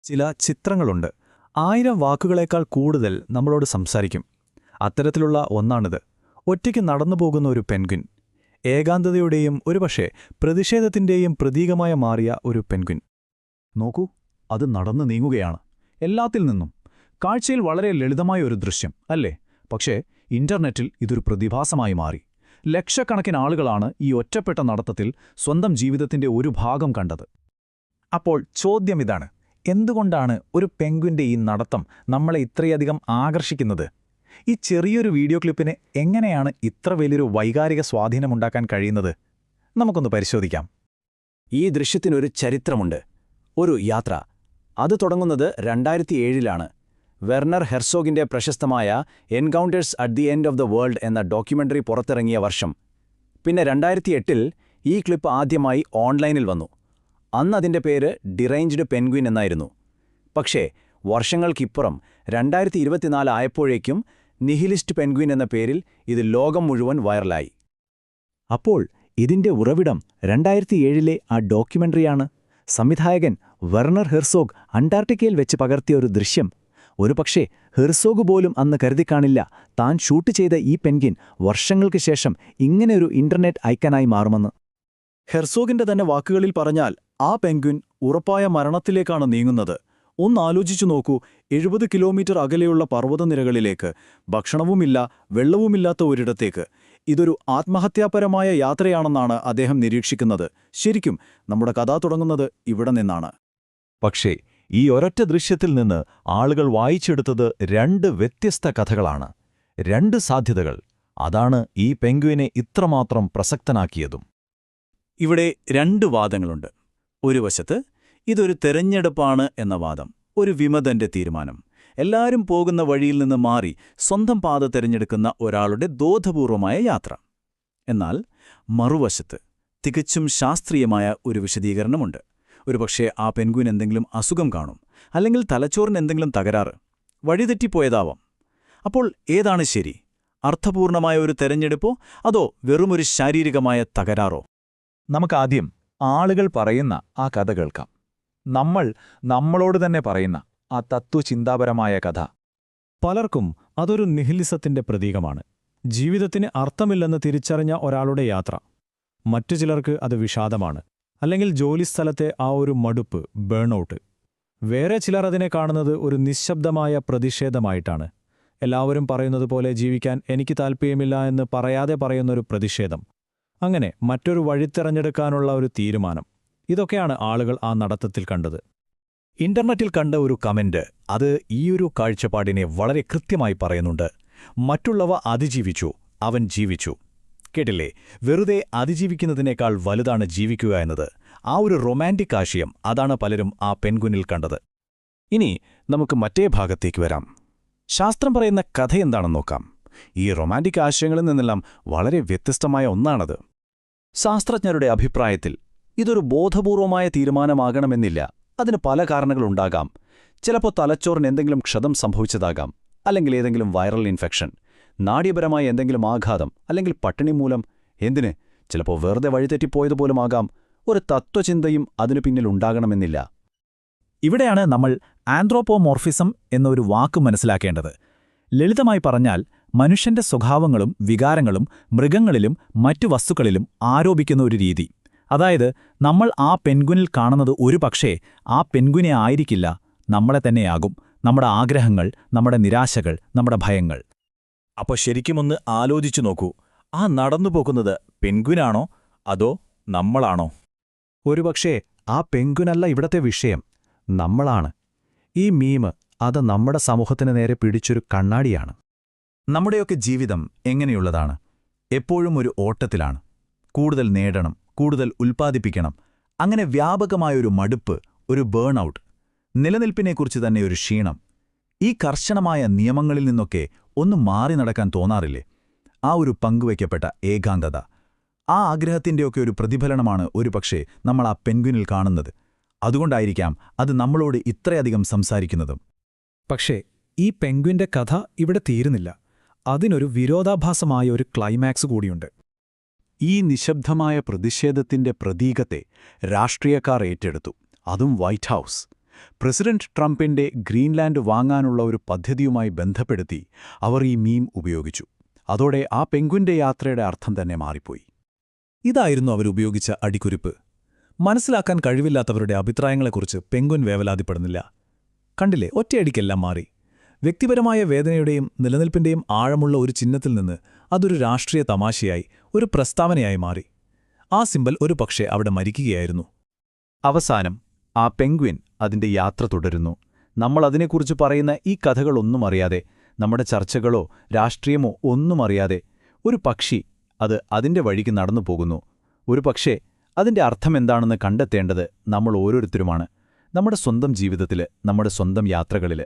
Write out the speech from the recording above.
ചില ചിത്രങ്ങളുണ്ട്. 1000 വാക്കുകളേക്കാൾ കൂടുതൽ നമ്മളോട് സംസാരിക്കും. അത്തരത്തിലുള്ള ഒന്നാണിത്. ഒറ്റയ്ക്ക് നടന്നുപോകുന്ന ഒരു പെൻഗ്വിൻ. ഏകാന്തതയുടെയും ഒരുപക്ഷേ പ്രതിഷേധത്തിന്റെയും പ്രതീകമായി മാറിയ ഒരു പെൻഗ്വിൻ. നോക്കൂ, അത് നടന്നു നീങ്ങുകയാണ്. എല്ലാത്തിൽ നിന്നും. കാഴ്ചയിൽ വളരെ ലളിതമായ ഒരു ദൃശ്യം, അല്ലേ? പക്ഷേ ഇന്റർനെറ്റിൽ ഇതൊരു പ്രതിഭാസമായി മാറി. ലക്ഷക്കണക്കിന് ആളുകളാണ് ഈ ഒറ്റപ്പെട്ട നടത്തത്തിൽ സ്വന്തം ജീവിതത്തിന്റെ ഒരു ഭാഗം കണ്ടത്. അപ്പോൾ ചോദ്യം ഇതാണ്: എന്തുകൊണ്ടാണ് ഒരു പെൻഗ്വിന്റെ ഈ നടത്തം നമ്മളെ ഇത്രയധികം ആകർഷിക്കുന്നത്? ഈ ചെറിയൊരു വീഡിയോ ക്ലിപ്പിന് എങ്ങനെയാണ് ഇത്ര വലിയൊരു വൈകാരിക സ്വാധീനമുണ്ടാക്കാൻ കഴിയുന്നത്? നമുക്കൊന്ന് പരിശോധിക്കാം. ഈ ദൃശ്യത്തിനൊരു ചരിത്രമുണ്ട്. ഒരു യാത്ര. അത് തുടങ്ങുന്നത് 2007-ലാണ്. വെർണർ ഹെർസോഗിന്റെ പ്രശസ്തമായ encounters at the end of the world എന്ന ഡോക്യുമെന്ററി പുറത്തിറങ്ങിയ വർഷം. പിന്നെ 2008-ൽ ഈ ക്ലിപ്പ് ആദ്യമായി ഓൺലൈനിൽ വന്നു. അന്ന് അതിന്റെ പേര് ഡിറേഞ്ച്ഡ് പെൻഗ്വിൻ എന്നായിരുന്നു. പക്ഷേ വർഷങ്ങൾക്കിപ്പുറം 2024 ആയപ്പോഴേക്കും നിഹിലിസ്റ്റ് പെൻഗ്വിൻ എന്ന പേരിൽ ഇത് ലോകം മുഴുവൻ വൈറലായി. അപ്പോൾ ഇതിന്റെ ഉറവിടം 2007-ലെ ആ ഡോക്യുമെന്ററിയാണ്. സംവിധായകൻ വെർണർ ഹെർസോഗ് അന്റാർട്ടിക്കയിൽ വെച്ച് പകർത്തിയ ഒരു ദൃശ്യം. ഒരുപക്ഷേ ഹെർസോഗ് പോലും അന്ന് കരുതിക്കാണില്ല താൻ ഷൂട്ട് ചെയ്ത ഈ പെൻഗ്വിൻ വർഷങ്ങൾക്ക് ശേഷം ഇങ്ങനെയൊരു ഇന്റർനെറ്റ് ഐക്കനായി മാറുമെന്ന്. ഹെർസോഗിന്റെ തന്നെ വാക്കുകളിൽ പറഞ്ഞാൽ, ആ പെൻഗ്വിൻ ഉറപ്പായ മരണത്തിലേക്കാണ് നീങ്ങുന്നത്. ഒന്നാലോചിച്ചു നോക്കൂ, 70 കിലോമീറ്റർ അകലെയുള്ള പർവ്വതനിരകളിലേക്ക്, ഭക്ഷണവുമില്ല വെള്ളവുമില്ലാത്ത ഒരിടത്തേക്ക്. ഇതൊരു ആത്മഹത്യാപരമായ യാത്രയാണെന്നാണ് അദ്ദേഹം നിരീക്ഷിക്കുന്നത്. ശരിക്കും നമ്മുടെ കഥ തുടങ്ങുന്നത് ഇവിടെ നിന്നാണ്. പക്ഷേ ഈ ഒരൊറ്റ ദൃശ്യത്തിൽ നിന്ന് ആളുകൾ വായിച്ചെടുത്തത് 2 വ്യത്യസ്ത കഥകളാണ്. 2 സാധ്യതകൾ. അതാണ് ഈ പെൻഗ്വിനെ ഇത്രമാത്രം പ്രസക്തനാക്കിയതും. ഇവിടെ 2 വാദങ്ങളുണ്ട്. ഒരു വശത്ത് ഇതൊരു തെരഞ്ഞെടുപ്പാണ് എന്ന വാദം, ഒരു വിമതന്റെ തീരുമാനം. എല്ലാവരും പോകുന്ന വഴിയിൽ നിന്ന് മാറി സ്വന്തം പാത തിരഞ്ഞെടുക്കുന്ന ഒരാളുടെ ബോധപൂർവമായ യാത്ര. എന്നാൽ മറുവശത്ത് തികച്ചും ശാസ്ത്രീയമായ ഒരു വിശദീകരണമുണ്ട്. ഒരുപക്ഷേ ആ പെൻഗ്വിൻ എന്തെങ്കിലും അസുഖം കാണും, അല്ലെങ്കിൽ തലച്ചോറിന് എന്തെങ്കിലും തകരാറ്, വഴിതെറ്റിപ്പോയതാവാം. അപ്പോൾ ഏതാണ് ശരി? അർത്ഥപൂർണമായ ഒരു തെരഞ്ഞെടുപ്പോ അതോ വെറുമൊരു ശാരീരികമായ തകരാറോ? നമുക്കാദ്യം ആളുകൾ പറയുന്ന ആ കഥ കേൾക്കാം. നമ്മളോട് തന്നെ പറയുന്ന ആ തത്വചിന്താപരമായ കഥ. പലർക്കും അതൊരു നിഹിലിസത്തിന്റെ പ്രതീകമാണ്. ജീവിതത്തിന് അർത്ഥമില്ലെന്ന് തിരിച്ചറിഞ്ഞ ഒരാളുടെ യാത്ര. മറ്റു ചിലർക്ക് അത് വിഷാദമാണ്, അല്ലെങ്കിൽ ജോലിസ്ഥലത്തെ ആ ഒരു മടുപ്പ്, ബേൺഔട്ട്. വേറെ ചിലർ അതിനെ കാണുന്നത് ഒരു നിശ്ശബ്ദമായ പ്രതിഷേധമായിട്ടാണ്. എല്ലാവരും പറയുന്നത് പോലെ ജീവിക്കാൻ എനിക്ക് താൽപ്പര്യമില്ല എന്ന് പറയാതെ പറയുന്നൊരു പ്രതിഷേധം. അങ്ങനെ മറ്റൊരു വഴി തിരഞ്ഞെടുക്കാനുള്ള ഒരു തീരുമാനം. ഇതൊക്കെയാണ് ആളുകൾ ആ നടത്തത്തിൽ കണ്ടത്. ഇന്റർനെറ്റിൽ കണ്ട ഒരു കമന്റ് അത് ഈയൊരു കാഴ്ചപ്പാടിനെ വളരെ കൃത്യമായി പറയുന്നുണ്ട്. മറ്റുള്ളവ അതിജീവിച്ചു, അവൻ ജീവിച്ചു. കേട്ടില്ലേ? വെറുതെ അതിജീവിക്കുന്നതിനേക്കാൾ വലുതാണ് ജീവിക്കുക എന്നത്. ആ ഒരു റൊമാന്റിക് ആശയം, അതാണ് പലരും ആ പെൻഗ്വിനിൽ കണ്ടത്. ഇനി നമുക്ക് മറ്റേ ഭാഗത്തേക്ക് വരാം. ശാസ്ത്രം പറയുന്ന കഥ എന്താണെന്ന് നോക്കാം. ഈ റൊമാന്റിക് ആശയങ്ങളിൽ നിന്നെല്ലാം വളരെ വ്യത്യസ്തമായ ഒന്നാണത്. ശാസ്ത്രജ്ഞരുടെ അഭിപ്രായത്തിൽ ഇതൊരു ബോധപൂർവമായ തീരുമാനമാകണമെന്നില്ല. അതിന് പല കാരണങ്ങളുണ്ടാകാം. ചിലപ്പോൾ തലച്ചോറിന് എന്തെങ്കിലും ക്ഷതം സംഭവിച്ചതാകാം, അല്ലെങ്കിൽ ഏതെങ്കിലും വൈറൽ ഇൻഫെക്ഷൻ, നാഡീപരമായ എന്തെങ്കിലും ആഘാതം, അല്ലെങ്കിൽ പട്ടിണി മൂലം. എന്തിന്? ചിലപ്പോൾ വെറുതെ വഴിതെറ്റിപ്പോയതുപോലുമാകാം. ഒരു തത്വചിന്തയും അതിനു പിന്നിലുണ്ടാകണമെന്നില്ല. ഇവിടെയാണ് നമ്മൾ ആന്ത്രോപോമോർഫിസം എന്നൊരു വാക്ക് മനസ്സിലാക്കേണ്ടത്. ലളിതമായി പറഞ്ഞാൽ മനുഷ്യന്റെ സ്വഭാവങ്ങളും വികാരങ്ങളും മൃഗങ്ങളിലും മറ്റു വസ്തുക്കളിലും ആരോപിക്കുന്ന ഒരു രീതി. അതായത് നമ്മൾ ആ പെൻഗ്വിനിൽ കാണുന്നത് ഒരുപക്ഷേ ആ പെൻഗ്വിനെ ആയിരിക്കില്ല, നമ്മളെ തന്നെയാകും. നമ്മുടെ ആഗ്രഹങ്ങൾ, നമ്മുടെ നിരാശകൾ, നമ്മുടെ ഭയങ്ങൾ. അപ്പോൾ ശരിക്കുമൊന്ന് ആലോചിച്ചു നോക്കൂ. ആ നടന്നുപോകുന്നത് പെൻഗ്വിനാണോ അതോ നമ്മളാണോ? ഒരുപക്ഷേ ആ പെൻഗ്വിനല്ല ഇവിടത്തെ വിഷയം, നമ്മളാണ്. ഈ മീം അത് നമ്മുടെ സമൂഹത്തിന് നേരെ പിടിച്ചൊരു കണ്ണാടിയാണ്. നമ്മുടെയൊക്കെ ജീവിതം എങ്ങനെയുള്ളതാണ്? എപ്പോഴും ഒരു ഓട്ടത്തിലാണ്. കൂടുതൽ നേടണം, കൂടുതൽ ഉൽപ്പാദിപ്പിക്കണം. അങ്ങനെ വ്യാപകമായൊരു മടുപ്പ്, ഒരു ബേൺ ഔട്ട്. നിലനിൽപ്പിനെക്കുറിച്ച് തന്നെ ഒരു ക്ഷീണം. ഈ കർശനമായ നിയമങ്ങളിൽ നിന്നൊക്കെ ഒന്ന് മാറി നടക്കാൻ തോന്നാറില്ലേ? ആ ഒരു പങ്കുവയ്ക്കപ്പെട്ട ഏകാന്തത, ആ ആഗ്രഹത്തിൻ്റെയൊക്കെ ഒരു പ്രതിഫലനമാണ് ഒരുപക്ഷേ നമ്മൾ ആ പെൻഗ്വിനിൽ കാണുന്നത്. അതുകൊണ്ടായിരിക്കാം അത് നമ്മളോട് ഇത്രയധികം സംസാരിക്കുന്നതും. പക്ഷേ ഈ പെൻഗ്വിന്റെ കഥ ഇവിടെ തീരുന്നില്ല. അതിനൊരു വിരോധാഭാസമായ ഒരു ക്ലൈമാക്സ് കൂടിയുണ്ട്. ഈ നിശബ്ദമായ പ്രതിഷേധത്തിന്റെ പ്രതീകത്തെ രാഷ്ട്രീയക്കാർ ഏറ്റെടുത്തു. അതും വൈറ്റ് ഹൗസ്. പ്രസിഡന്റ് ട്രംപിന്റെ ഗ്രീൻലാൻഡ് വാങ്ങാനുള്ള ഒരു പദ്ധതിയുമായി ബന്ധപ്പെടുത്തി അവർ ഈ മീം ഉപയോഗിച്ചു. അതോടെ ആ പെൻഗ്വിന്റെ യാത്രയുടെ അർത്ഥം തന്നെ മാറിപ്പോയി. ഇതായിരുന്നു അവരുപയോഗിച്ച അടിക്കുറിപ്പ്. മനസ്സിലാക്കാൻ കഴിവില്ലാത്തവരുടെ അഭിപ്രായങ്ങളെക്കുറിച്ച് പെൻഗ്വിൻ വേവലാതിപ്പെടുന്നില്ല. കണ്ടില്ലേ, ഒറ്റയടിക്കെല്ലാം മാറി. വ്യക്തിപരമായ വേദനയുടെയും നിലനിൽപ്പിന്റെയും ആഴമുള്ള ഒരു ചിഹ്നത്തിൽ നിന്ന് അതൊരു രാഷ്ട്രീയ തമാശയായി, ഒരു പ്രസ്താവനയായി മാറി. ആ സിംബൽ ഒരു പക്ഷേ അവിടെ മരിക്കുകയായിരുന്നു. അവസാനം ആ പെൻഗ്വിൻ അതിന്റെ യാത്ര തുടരുന്നു. നമ്മൾ അതിനെക്കുറിച്ച് പറയുന്ന ഈ കഥകളൊന്നും അറിയാതെ, നമ്മുടെ ചർച്ചകളോ രാഷ്ട്രീയമോ ഒന്നും അറിയാതെ ഒരു പക്ഷി അത് അതിന്റെ വഴിക്ക് നടന്നു പോകുന്നു. ഒരു പക്ഷേ അതിന്റെ അർത്ഥമെന്താണെന്ന് കണ്ടെത്തേണ്ടത് നമ്മൾ ഓരോരുത്തരുമാണ്, നമ്മുടെ സ്വന്തം ജീവിതത്തിൽ, നമ്മുടെ സ്വന്തം യാത്രകളിൽ.